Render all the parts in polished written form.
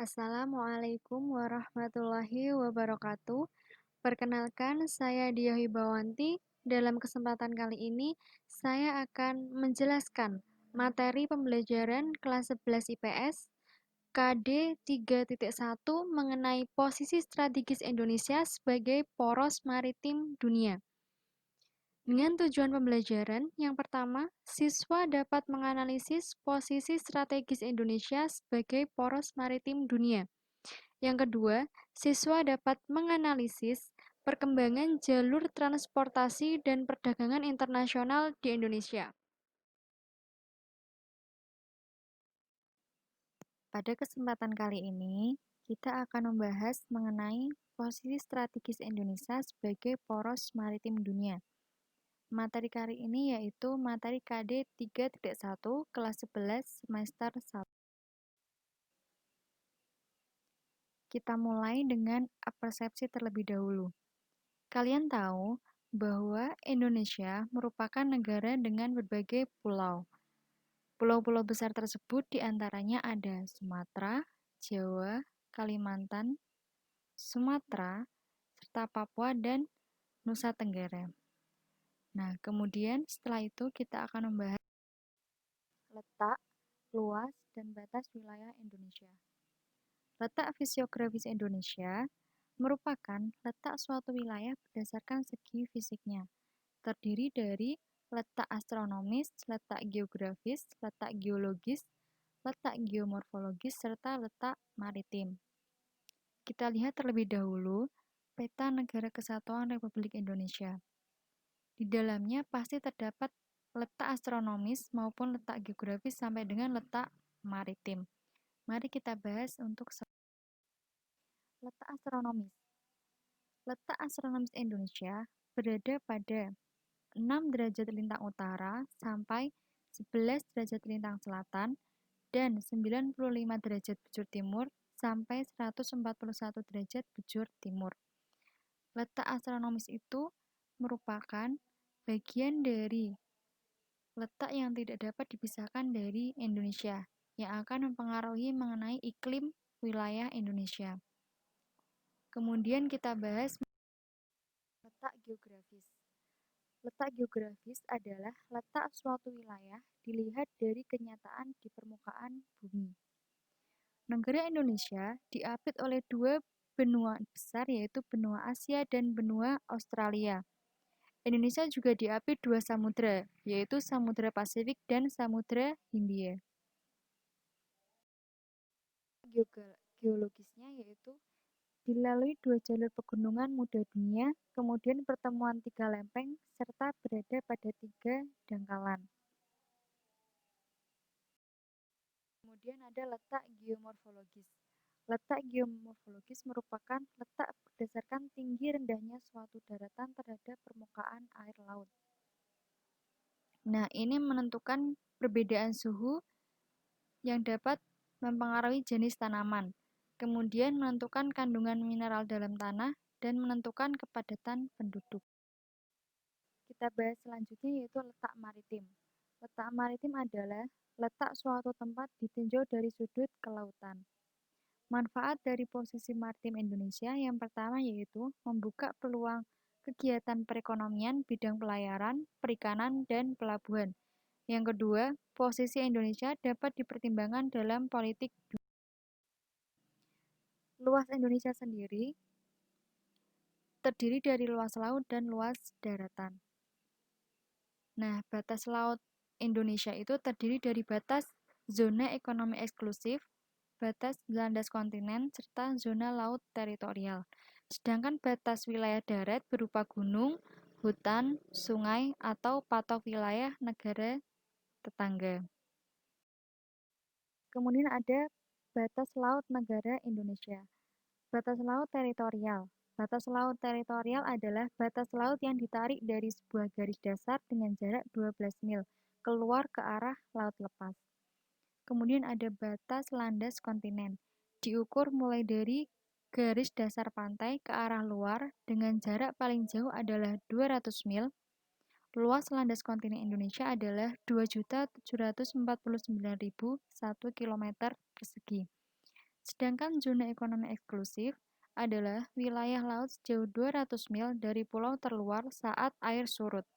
Assalamualaikum warahmatullahi wabarakatuh. Perkenalkan, saya Dia Hibawanti. Dalam kesempatan kali ini, saya akan menjelaskan materi pembelajaran kelas 11 IPS KD 3.1 mengenai posisi strategis Indonesia sebagai poros maritim dunia. Dengan tujuan pembelajaran, yang pertama, siswa dapat menganalisis posisi strategis Indonesia sebagai poros maritim dunia. Yang kedua, siswa dapat menganalisis perkembangan jalur transportasi dan perdagangan internasional di Indonesia. Pada kesempatan kali ini, kita akan membahas mengenai posisi strategis Indonesia sebagai poros maritim dunia. Materi kali ini yaitu materi KD 3.1 kelas 11 semester 1. Kita mulai dengan persepsi terlebih dahulu. Kalian tahu bahwa Indonesia merupakan negara dengan berbagai pulau. Pulau-pulau besar tersebut diantaranya ada Sumatera, Jawa, Kalimantan, Sumatera, serta Papua dan Nusa Tenggara. Nah, kemudian setelah itu kita akan membahas letak, luas, dan batas wilayah Indonesia. Letak fisiografis Indonesia merupakan letak suatu wilayah berdasarkan segi fisiknya, terdiri dari letak astronomis, letak geografis, letak geologis, letak geomorfologis, serta letak maritim. Kita lihat terlebih dahulu peta Negara Kesatuan Republik Indonesia. Di dalamnya pasti terdapat letak astronomis maupun letak geografis sampai dengan letak maritim. Mari kita bahas untuk letak astronomis. Letak astronomis Indonesia berada pada 6 derajat lintang utara sampai 11 derajat lintang selatan dan 95 derajat bujur timur sampai 141 derajat bujur timur. Letak astronomis itu merupakan bagian dari letak yang tidak dapat dipisahkan dari Indonesia yang akan mempengaruhi mengenai iklim wilayah Indonesia. Kemudian kita bahas letak geografis. Letak geografis adalah letak suatu wilayah dilihat dari kenyataan di permukaan bumi. Negara Indonesia diapit oleh dua benua besar yaitu benua Asia dan benua Australia. Indonesia juga diapit dua samudra, yaitu Samudra Pasifik dan Samudra Hindia. Geologisnya yaitu dilalui dua jalur pegunungan muda dunia, kemudian pertemuan tiga lempeng, serta berada pada tiga dangkalan. Kemudian ada letak geomorfologis. Letak geomorfologis merupakan letak berdasarkan tinggi rendahnya suatu daratan terhadap permukaan air laut. Nah, ini menentukan perbedaan suhu yang dapat mempengaruhi jenis tanaman. Kemudian menentukan kandungan mineral dalam tanah dan menentukan kepadatan penduduk. Kita bahas selanjutnya yaitu letak maritim. Letak maritim adalah letak suatu tempat ditinjau dari sudut kelautan. Manfaat dari posisi maritim Indonesia yang pertama yaitu membuka peluang kegiatan perekonomian bidang pelayaran, perikanan, dan pelabuhan. Yang kedua, posisi Indonesia dapat dipertimbangkan dalam politik. Luas Indonesia sendiri terdiri dari luas laut dan luas daratan. Nah, batas laut Indonesia itu terdiri dari batas zona ekonomi eksklusif, batas landas kontinen, serta zona laut teritorial. Sedangkan batas wilayah darat berupa gunung, hutan, sungai, atau patok wilayah negara tetangga. Kemudian ada batas laut negara Indonesia. Batas laut teritorial. Batas laut teritorial adalah batas laut yang ditarik dari sebuah garis dasar dengan jarak 12 mil keluar ke arah laut lepas. Kemudian ada batas landas kontinen. Diukur mulai dari garis dasar pantai ke arah luar dengan jarak paling jauh adalah 200 mil. Luas landas kontinen Indonesia adalah 2.749.001 km persegi. Sedangkan zona ekonomi eksklusif adalah wilayah laut sejauh 200 mil dari pulau terluar saat air surut.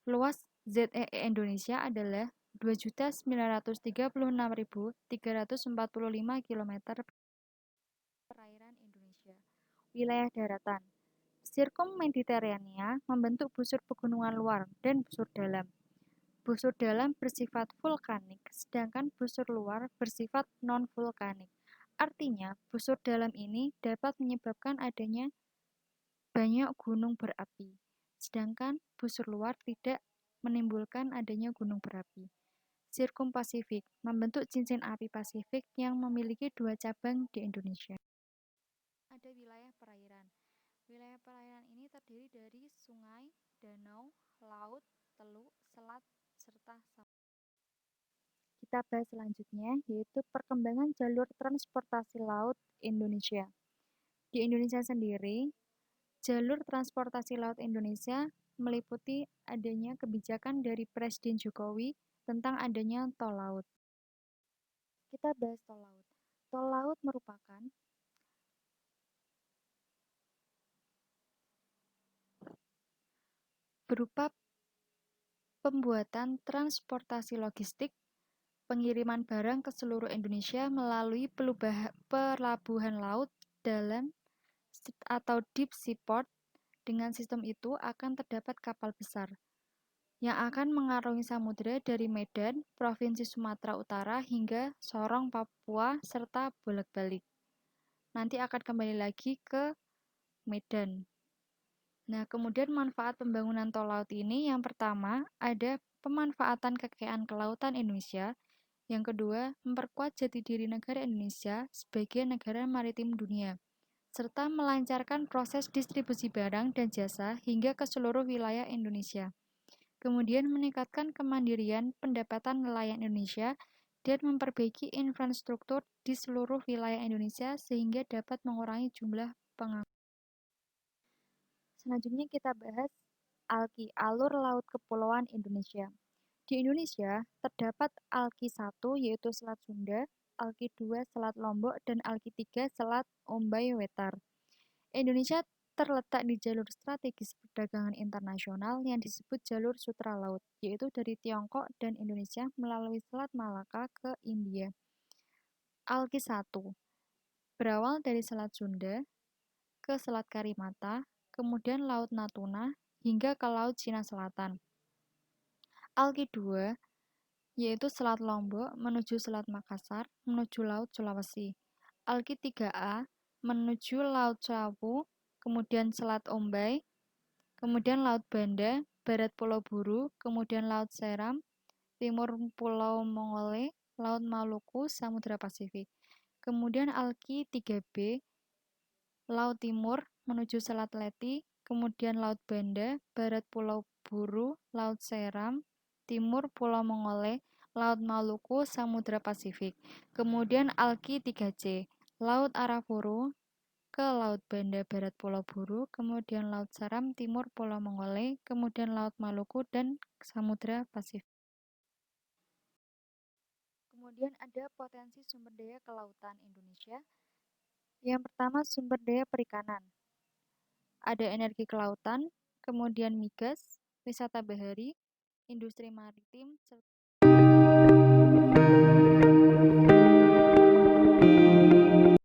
Luas ZEE Indonesia adalah 2.936.345 km perairan Indonesia. Wilayah daratan. Sirkum Mediterania membentuk busur pegunungan luar dan busur dalam. Busur dalam bersifat vulkanik, sedangkan busur luar bersifat non-vulkanik. Artinya, busur dalam ini dapat menyebabkan adanya banyak gunung berapi, sedangkan busur luar tidak menimbulkan adanya gunung berapi. Sirkum Pasifik membentuk cincin api Pasifik yang memiliki dua cabang di Indonesia. Ada wilayah perairan. Wilayah perairan ini terdiri dari sungai, danau, laut, teluk, selat, serta samudra. Kita bahas selanjutnya, yaitu perkembangan jalur transportasi laut Indonesia. Di Indonesia sendiri, jalur transportasi laut Indonesia meliputi adanya kebijakan dari Presiden Jokowi tentang adanya tol laut. Kita bahas tol laut. Tol laut merupakan berupa pembuatan transportasi logistik pengiriman barang ke seluruh Indonesia melalui pelabuhan laut dalam atau deep sea port. Dengan sistem itu akan terdapat kapal besar yang akan mengarungi samudera dari Medan, Provinsi Sumatera Utara hingga Sorong, Papua, serta bolak-balik. Nanti akan kembali lagi ke Medan. Nah, kemudian manfaat pembangunan tol laut ini yang pertama ada pemanfaatan kekayaan kelautan Indonesia. Yang kedua, memperkuat jati diri negara Indonesia sebagai negara maritim dunia, serta melancarkan proses distribusi barang dan jasa hingga ke seluruh wilayah Indonesia. Kemudian meningkatkan kemandirian pendapatan nelayan Indonesia dan memperbaiki infrastruktur di seluruh wilayah Indonesia sehingga dapat mengurangi jumlah pengangguran. Selanjutnya kita bahas ALKI, Alur Laut Kepulauan Indonesia. Di Indonesia, terdapat ALKI 1 yaitu Selat Sunda, ALKI 2 Selat Lombok, dan ALKI 3 Selat Ombai Wetar. Indonesia terletak di jalur strategis perdagangan internasional yang disebut jalur sutra laut, yaitu dari Tiongkok dan Indonesia melalui Selat Malaka ke India. ALKI 1 berawal dari Selat Sunda ke Selat Karimata, kemudian Laut Natuna, hingga ke Laut Cina Selatan. ALKI 2 yaitu Selat Lombok menuju Selat Makassar menuju Laut Sulawesi. ALKI 3A menuju Laut Sawu, kemudian Selat Ombai, kemudian Laut Banda, barat Pulau Buru, kemudian Laut Seram, timur Pulau Mongole, Laut Maluku, Samudra Pasifik. Kemudian ALKI 3B Laut Timur menuju Selat Leti, kemudian Laut Banda, barat Pulau Buru, Laut Seram, timur Pulau Mongole, Laut Maluku, Samudra Pasifik. Kemudian ALKI 3C, Laut Arafuru ke Laut Banda, barat Pulau Buru, kemudian Laut Seram, timur Pulau Mongole, kemudian Laut Maluku, dan Samudra Pasifik. Kemudian ada potensi sumber daya kelautan Indonesia. Yang pertama, sumber daya perikanan. Ada energi kelautan, kemudian migas, wisata bahari, industri maritim,